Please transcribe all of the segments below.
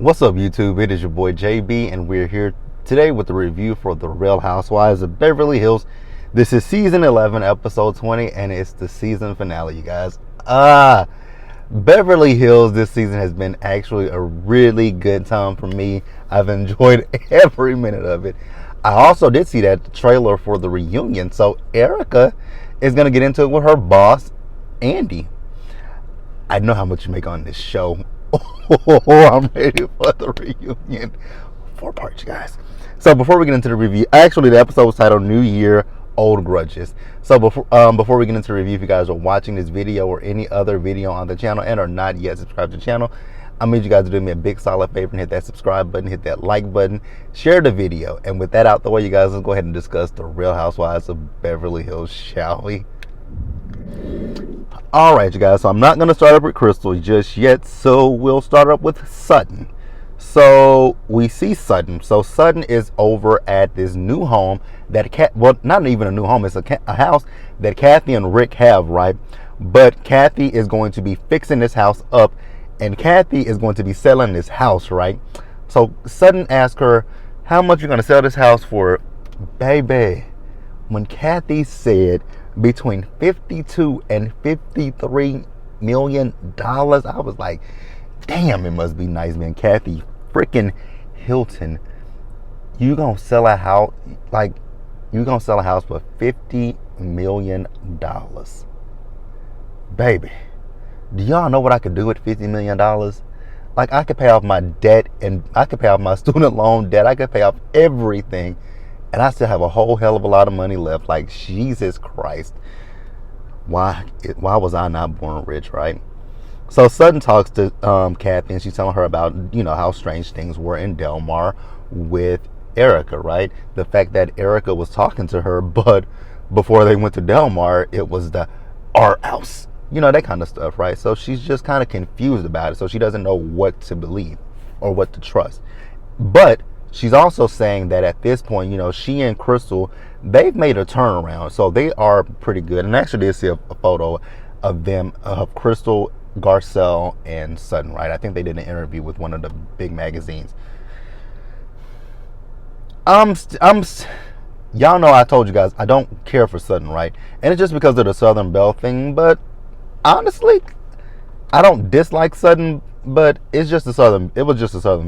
What's up, YouTube? It is your boy JB, and we're here today with the review for The Real Housewives of Beverly Hills. This is season 11, episode 20, and it's the season finale, you guys. Beverly Hills this season has been actually a really good time for me. I've enjoyed every minute of it. I also did see that trailer for the reunion, so Erica is going to get into it with her boss, Andy. I know how much you make on this show. I'm ready for the reunion. 4 parts, you guys. So before we get into the review, actually the episode was titled New Year, Old Grudges. So before we get into the review, if you guys are watching this video or any other video on the channel and are not yet subscribed to the channel, I need you guys to do me a big solid favor and hit that subscribe button, hit that like button, share the video. And with that out the way, you guys, let's go ahead and discuss The Real Housewives of Beverly Hills, shall we? Alright, you guys, so I'm not going to start up with Crystal just yet, so we'll start up with Sutton. So we see Sutton. So Sutton is over at this new home that, well, not even a new home, it's a house that Kathy and Rick have, right? But Kathy is going to be fixing this house up, and Kathy is going to be selling this house, right? So Sutton asks her, how much you going to sell this house for? Baby, when Kathy said between $52 and $53 million, I was like, damn, it must be nice, man. Kathy freaking Hilton, you gonna sell a house, like, you gonna sell a house for $50 million. Baby, do y'all know what I could do with $50 million? Like, I could pay off my debt, and I could pay off my student loan debt, I could pay off everything, and I still have a whole hell of a lot of money left. Like, Jesus Christ. Why was I not born rich, right? So Sutton talks to Kathy, and she's telling her about, how strange things were in Delmar with Erica, right? The fact that Erica was talking to her, but before they went to Delmar, it was the art house. That kind of stuff, right? So she's just kind of confused about it. So she doesn't know what to believe or what to trust. But she's also saying that at this point, she and Crystal, they've made a turnaround. So they are pretty good. And actually, did see a photo of them, of Crystal, Garcelle, and Sutton, right? I think they did an interview with one of the big magazines. Y'all know I told you guys I don't care for Sutton, right? And it's just because of the Southern Belle thing. But honestly, I don't dislike Sutton. But it was just a Southern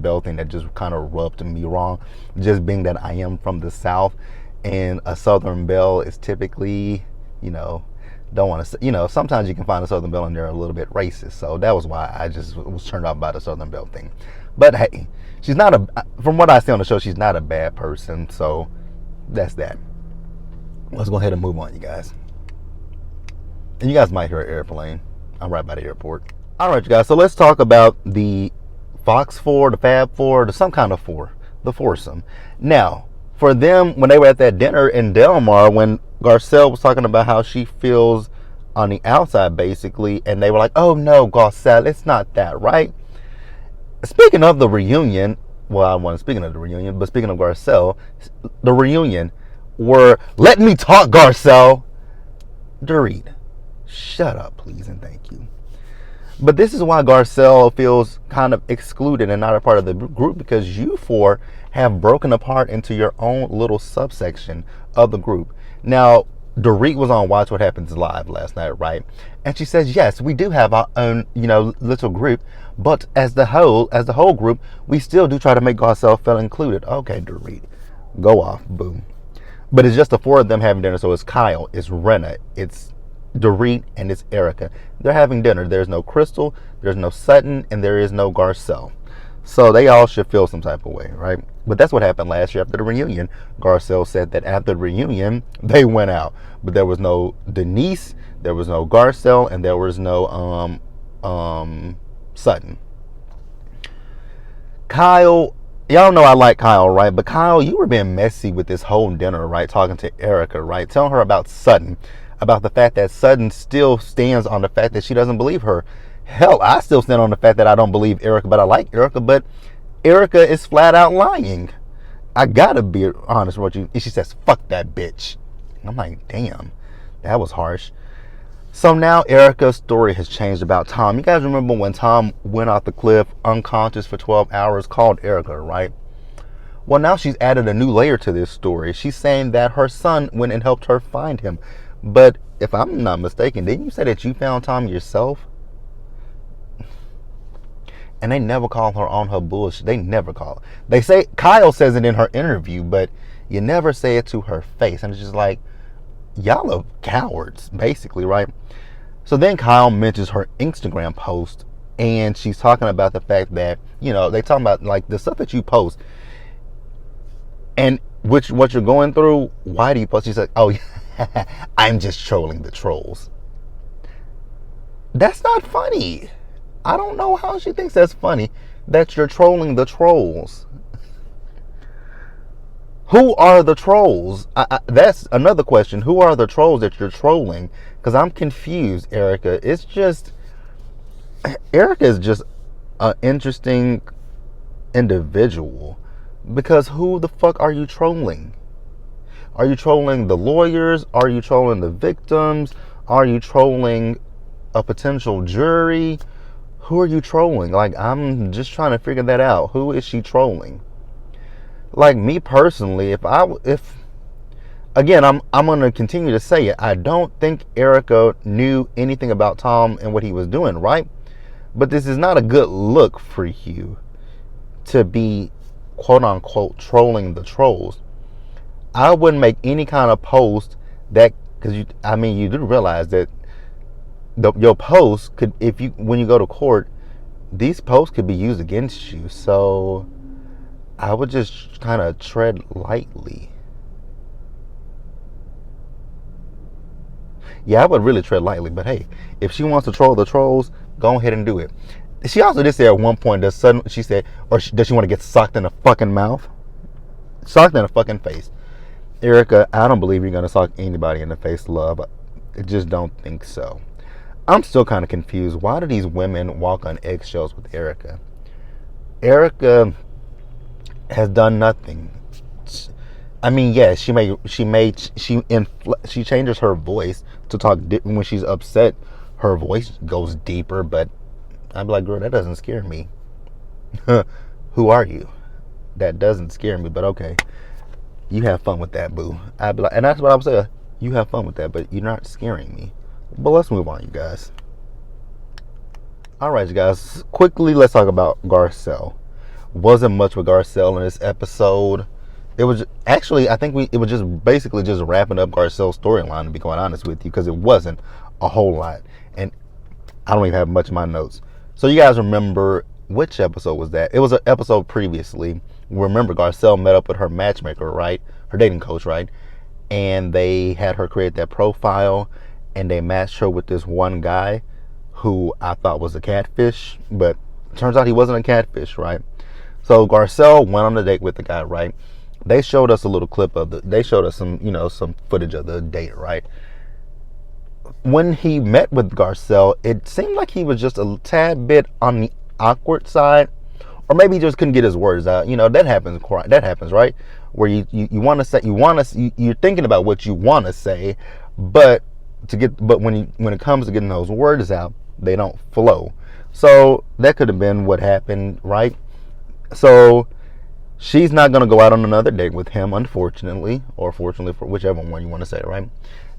Belle thing that just kind of rubbed me wrong. Just being that I am from the South, and a Southern Belle is typically, don't want to say, sometimes you can find a Southern Belle and they're a little bit racist. So that was why I just was turned off by the Southern Belle thing. But hey, she's not from what I see on the show, she's not a bad person. So that's that. Let's go ahead and move on, you guys. And you guys might hear an airplane. I'm right by the airport. All right, you guys, so let's talk about the Fox 4, the Fab 4, some kind of 4, the foursome. Now, for them, when they were at that dinner in Delmar, when Garcelle was talking about how she feels on the outside, basically, and they were like, oh, no, Garcelle, it's not that, right? Speaking of the reunion, well, I wasn't speaking of the reunion, but speaking of Garcelle, the reunion were, let me talk, Garcelle. Dorit, shut up, please, and thank you. But this is why Garcelle feels kind of excluded and not a part of the group, because you four have broken apart into your own little subsection of the group. Now, Dorit was on Watch What Happens Live last night, right? And she says, yes, we do have our own, little group, but as the whole group, we still do try to make Garcelle feel included. Okay, Dorit, go off, boom. But it's just the 4 of them having dinner. So it's Kyle, it's Renna, it's Dorit, and it's Erica. They're having dinner. There's no Crystal, there's no Sutton, and there is no Garcelle. So they all should feel some type of way, right? But that's what happened last year after the reunion. Garcelle said that after the reunion, they went out. But there was no Denise, there was no Garcelle, and there was no Sutton. Kyle, y'all know I like Kyle, right? But Kyle, you were being messy with this whole dinner, right? Talking to Erica, right? Telling her about Sutton. About the fact that Sutton still stands on the fact that she doesn't believe her. Hell, I still stand on the fact that I don't believe Erica, but I like Erica. But Erica is flat out lying. I gotta be honest with you. And she says, fuck that bitch. And I'm like, damn, that was harsh. So now Erica's story has changed about Tom. You guys remember when Tom went off the cliff unconscious for 12 hours, called Erica, right? Well, now she's added a new layer to this story. She's saying that her son went and helped her find him. But if I'm not mistaken, didn't you say that you found Tom yourself? And they never call her on her bullshit. They never call her. They say, Kyle says it in her interview, but you never say it to her face. And it's just like, y'all are cowards, basically, right? So then Kyle mentions her Instagram post, and she's talking about the fact that, they talking about like the stuff that you post and what you're going through. Why do you post? She's like, oh, I'm just trolling the trolls. That's not funny. I don't know how she thinks that's funny that you're trolling the trolls. Who are the trolls? That's another question. Who are the trolls that you're trolling? Because I'm confused, Erica. Erica is just an interesting individual. Because who the fuck are you trolling? Are you trolling the lawyers? Are you trolling the victims? Are you trolling a potential jury? Who are you trolling? Like, I'm just trying to figure that out. Who is she trolling? Like, me personally, again, I'm going to continue to say it. I don't think Erica knew anything about Tom and what he was doing, right? But this is not a good look for you to be, quote unquote, trolling the trolls. I wouldn't make any kind of post that, because you do realize that your posts could, when you go to court, these posts could be used against you. So I would just kind of tread lightly. Yeah, I would really tread lightly. But hey, if she wants to troll the trolls, go ahead and do it. She also did say at one point, does she want to get socked in the fucking mouth? Socked in the fucking face. Erica, I don't believe you're going to sock anybody in the face, love. I just don't think so. I'm still kind of confused. Why do these women walk on eggshells with Erica? Erica has done nothing. I mean, yes, she changes her voice to talk when she's upset. Her voice goes deeper, but I'm like, girl, that doesn't scare me. Who are you? That doesn't scare me, but okay. You have fun with that, boo. I'd be like, and that's what I'm saying. You have fun with that, but you're not scaring me. But let's move on, you guys. Alright, you guys. Quickly, let's talk about Garcelle. Wasn't much with Garcelle in this episode. It was actually, I think it was just basically just wrapping up Garcelle's storyline, to be quite honest with you, because it wasn't a whole lot. And I don't even have much in my notes. So you guys remember, which episode was that? It was an episode previously. Remember, Garcelle met up with her matchmaker, right? Her dating coach, right? And they had her create that profile, and they matched her with this one guy who I thought was a catfish, but turns out he wasn't a catfish, right? So Garcelle went on a date with the guy, right? They showed us a little clip they showed us some footage of the date, right? When he met with Garcelle, it seemed like he was just a tad bit on the awkward side, or maybe he just couldn't get his words out. That happens, right? Where you want to say, you're thinking about what you want to say, but when it comes to getting those words out, they don't flow. So that could have been what happened, right? So she's not going to go out on another date with him, unfortunately, or fortunately, for whichever one you want to say, right?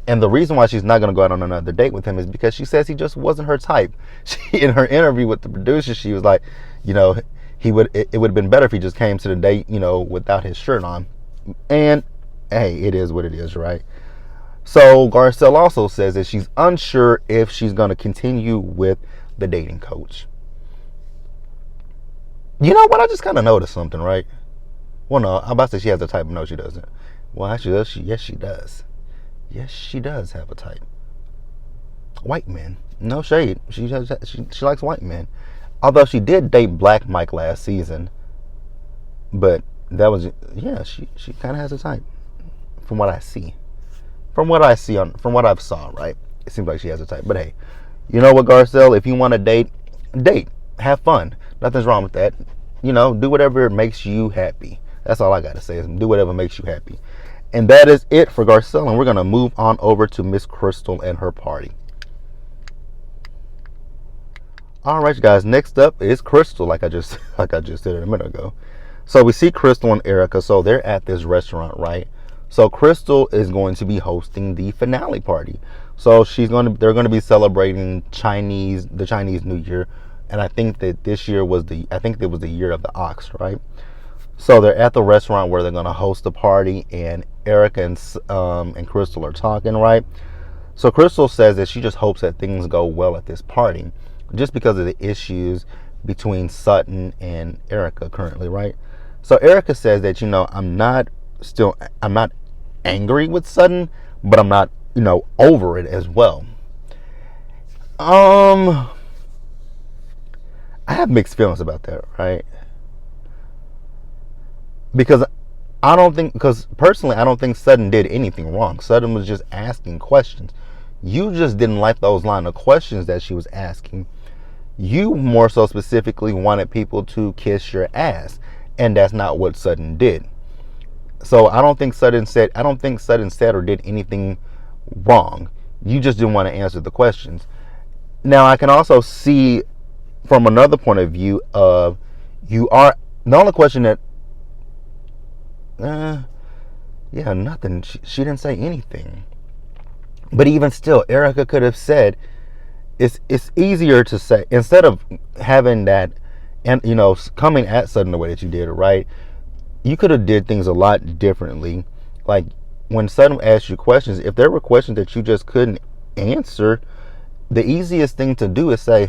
And the reason why she's not going to go out on another date with him is because she says he just wasn't her type. In her interview with the producer, she was like, it would have been better if he just came to the date, without his shirt on. And hey, it is what it is, right? So Garcelle also says that she's unsure if she's going to continue with the dating coach. You know what? I just kind of noticed something, right? Well, no, I'm about to say she has a type, but no, she doesn't. Well, actually, yes, she does. Yes, she does have a type. White men. No shade. She likes white men. Although she did date Black Mike last season. But that was, yeah, she kind of has a type. From what I see. From what I've saw, right? It seems like she has a type. But hey, you know what, Garcelle? If you want to date. Have fun. Nothing's wrong with that. Do whatever makes you happy. That's all I got to say is do whatever makes you happy. And that is it for Garcelle. And we're going to move on over to Miss Crystal and her party. All right, you guys. Next up is Crystal, like I just said a minute ago. So we see Crystal and Erica. So they're at this restaurant, right? So Crystal is going to be hosting the finale party. So they're going to be celebrating the Chinese New Year, and I think that this year was the year of the ox, right? So they're at the restaurant where they're going to host the party, and Erica and Crystal are talking, right? So Crystal says that she just hopes that things go well at this party, just because of the issues between Sutton and Erica currently, right? So Erica says that, I'm not angry with Sutton, but I'm not, over it as well. I have mixed feelings about that, right? Because personally, I don't think Sutton did anything wrong. Sutton was just asking questions. You just didn't like those line of questions that she was asking. You more so specifically wanted people to kiss your ass, and that's not what Sutton did. So I don't think Sutton said or did anything wrong. You just didn't want to answer the questions. Now I can also see from another point of view of the only question that nothing. She didn't say anything. But even still, Erica could have said, it's easier to say, instead of having that, and coming at Sutton the way that you did it, right? You could have did things a lot differently. Like when Sutton asked you questions, if there were questions that you just couldn't answer, the easiest thing to do is say,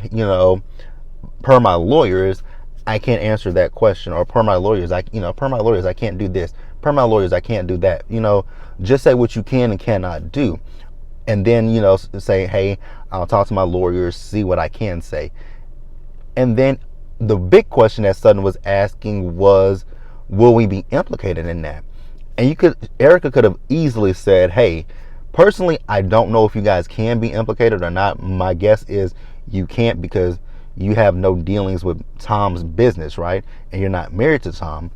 per my lawyers, I can't answer that question, or per my lawyers, I can't do this. Per my lawyers, I can't do that. Just say what you can and cannot do. And then, say, hey, I'll talk to my lawyers, see what I can say. And then the big question that Sutton was asking was, will we be implicated in that? And Erica could have easily said, hey, personally, I don't know if you guys can be implicated or not. My guess is you can't, because you have no dealings with Tom's business, right? And you're not married to Tom.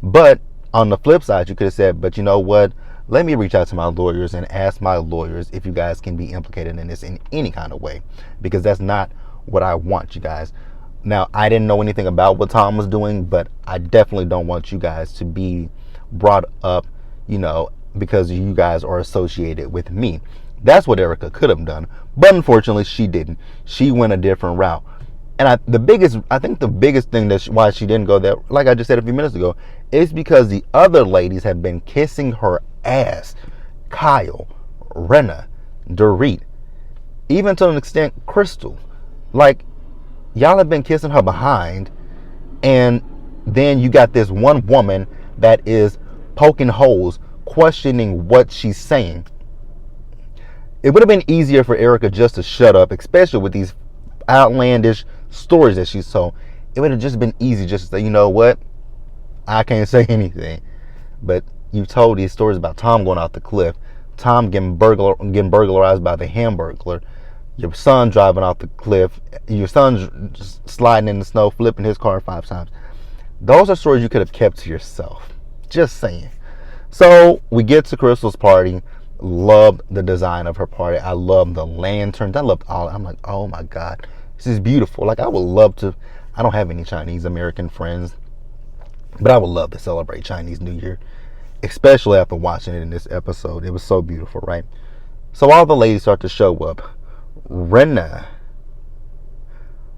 But on the flip side, you could have said, but you know what? Let me reach out to my lawyers and ask my lawyers if you guys can be implicated in this in any kind of way, because that's not what I want, you guys. Now, I didn't know anything about what Tom was doing, but I definitely don't want you guys to be brought up, because you guys are associated with me. That's what Erica could have done, but unfortunately, she didn't. She went a different route. And I think the biggest thing why she didn't go there, like I just said a few minutes ago, is because the other ladies have been kissing her ass. Kyle, Renna, Dorit, even to an extent, Crystal. Like, y'all have been kissing her behind, and then you got this one woman that is poking holes, questioning what she's saying. It would have been easier for Erica just to shut up, especially with these outlandish stories that she's told. It would have just been easy just to say, you know what, I can't say anything. But you told these stories about Tom going off the cliff, Tom getting burglarized by the Hamburglar, your son driving off the cliff, your son sliding in the snow, flipping his car 5 times. Those are stories you could have kept to yourself. Just saying. So we get to Crystal's party. Loved the design of her party. I love the lanterns. I loved all. I'm like, oh my God, this is beautiful. Like, I would love to. I don't have any Chinese American friends, but I would love to celebrate Chinese New Year, especially after watching it in this episode. It was so beautiful, right? So all the ladies start to show up. Renna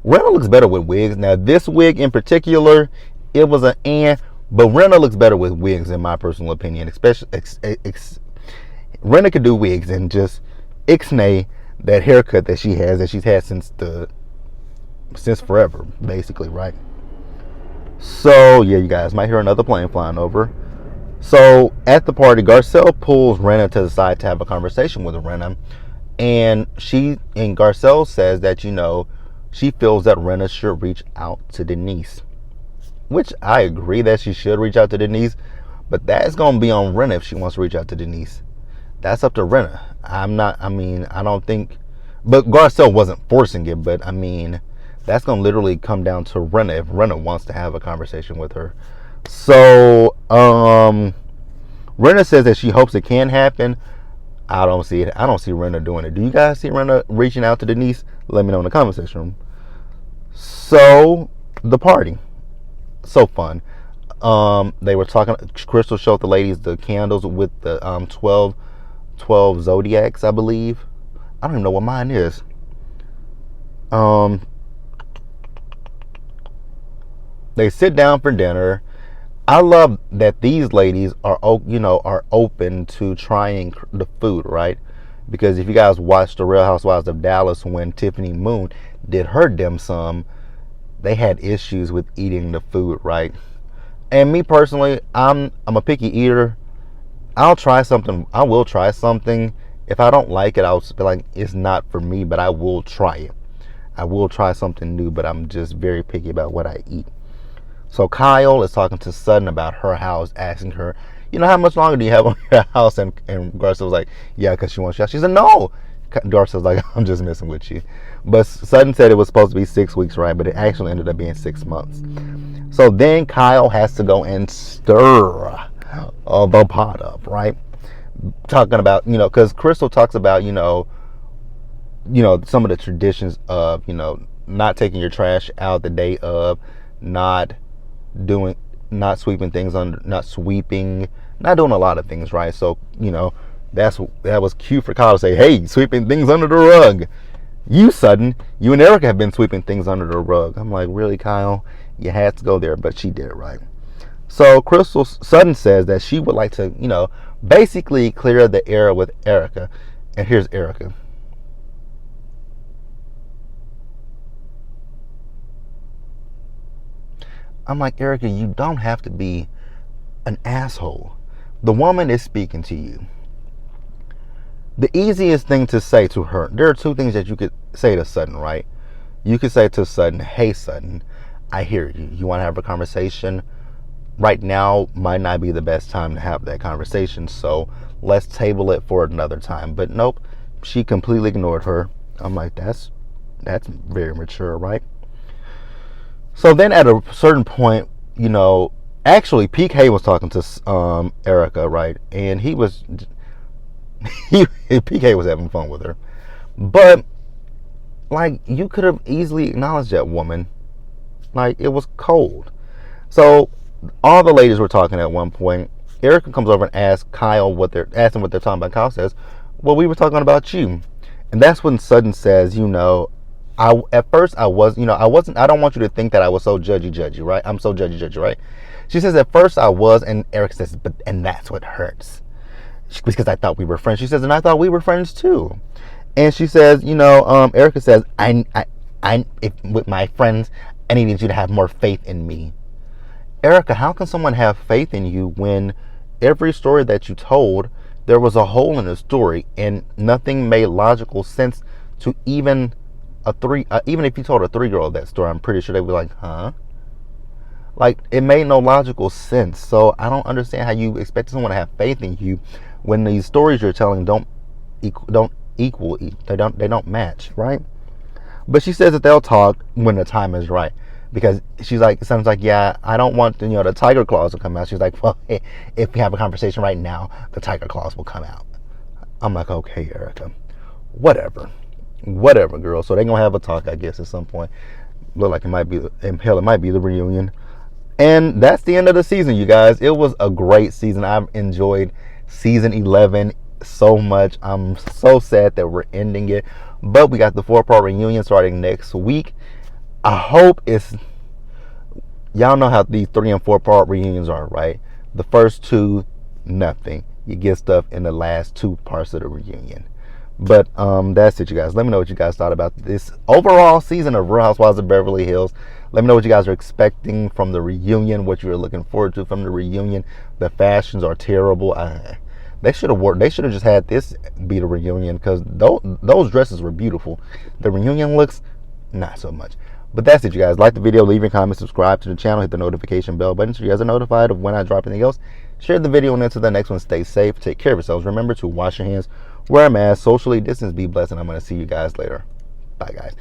looks better with wigs. Now, this wig in particular, it was but Renna looks better with wigs, in my personal opinion. Especially, Renna could do wigs and just ixnay that haircut that she's had since forever, basically, right? So yeah, you guys might hear another plane flying over. So at the party, Garcelle pulls Renna to the side to have a conversation with Renna, and Garcelle says that she feels that Renna should reach out to Denise, which I agree that she should reach out to Denise, but that's gonna be on Renna if she wants to reach out to Denise. That's up to Renna. I don't think, but Garcelle wasn't forcing it, but that's going to literally come down to Renna if Renna wants to have a conversation with her. So, Renna says that she hopes it can happen. I don't see it. I don't see Renna doing it. Do you guys see Renna reaching out to Denise? Let me know in the comment section. So the party, so fun. They were talking. Crystal showed the ladies the candles with the 12 zodiacs, I believe. I don't even know what mine is. Um, they sit down for dinner. I love that these ladies are, are open to trying the food, right? Because if you guys watched the Real Housewives of Dallas when Tiffany Moon did her dim sum, they had issues with eating the food, right? And me personally, I'm a picky eater. I'll try something. I will try something. If I don't like it, I'll be like, it's not for me, but I will try it. I will try something new, but I'm just very picky about what I eat. So Kyle is talking to Sutton about her house, asking her, how much longer do you have on your house? And Garcia was like, yeah, because she wants you out. She said, no. Garcia was like, I'm just messing with you. But Sutton said it was supposed to be 6 weeks, right? But it actually ended up being 6 months. So then Kyle has to go and stir the pot up, right? Talking about, because Crystal talks about, some of the traditions of, not taking your trash out the day of, not sweeping things under, not doing a lot of things, right? So, that was cute for Kyle to say, hey, sweeping things under the rug. You, Sutton, you and Erica have been sweeping things under the rug. I'm like, really, Kyle? You had to go there, but she did it right. So Sutton says that she would like to, basically clear the air with Erica. And here's Erica. I'm like, Erica, you don't have to be an asshole. The woman is speaking to you. The easiest thing to say to her, there are two things that you could say to Sutton, right? You could say to Sutton, hey, Sutton, I hear you. You want to have a conversation? Right now might not be the best time to have that conversation, so let's table it for another time. But nope, she completely ignored her. I'm like, that's very mature, right? So then at a certain point, actually PK was talking to Erica, right? And PK was having fun with her. But like, you could have easily acknowledged that woman. Like, it was cold. So all the ladies were talking at one point. Erica comes over and asks Kyle what they're talking about. Kyle says, well, we were talking about you. And that's when Sutton says, at first I don't want you to think that I was so judgy, right? I'm so judgy, right? She says, at first I was, and Eric says, and that's what hurts. Because I thought we were friends. She says, and I thought we were friends too. And she says, Erica says, if with my friends, I needed you to have more faith in me. Erica, how can someone have faith in you when every story that you told, there was a hole in the story and nothing made logical sense to even if you told a 3-year-old that story, I'm pretty sure they'd be like, huh? Like, it made no logical sense. So I don't understand how you expect someone to have faith in you when these stories you're telling don't match, right? But she says that they'll talk when the time is right. Because she's like, sounds like, yeah, I don't want the tiger claws to come out. She's like, well, if we have a conversation right now, the tiger claws will come out. I'm like, okay, Erica, whatever, girl. So they're gonna have a talk, I guess, at some point. Look like it might be the reunion. And that's the end of the season, you guys. It was a great season. I've enjoyed season 11 so much. I'm so sad that we're ending it, but we got the 4-part reunion starting next week. I hope y'all know how these 3 and 4-part reunions are, right? The first 2, nothing. You get stuff in the last 2 parts of the reunion. But that's it, you guys. Let me know what you guys thought about this overall season of Real Housewives of Beverly Hills. Let me know what you guys are expecting from the reunion, what you're looking forward to from the reunion. The fashions are terrible. They should have just had this be the reunion, because those dresses were beautiful. The reunion looks not so much. But that's it, you guys. Like the video, leave your comments, subscribe to the channel, hit the notification bell button so you guys are notified of when I drop anything else. Share the video, and until the next one, stay safe, take care of yourselves. Remember to wash your hands, wear a mask, socially distance, be blessed, and I'm going to see you guys later. Bye, guys.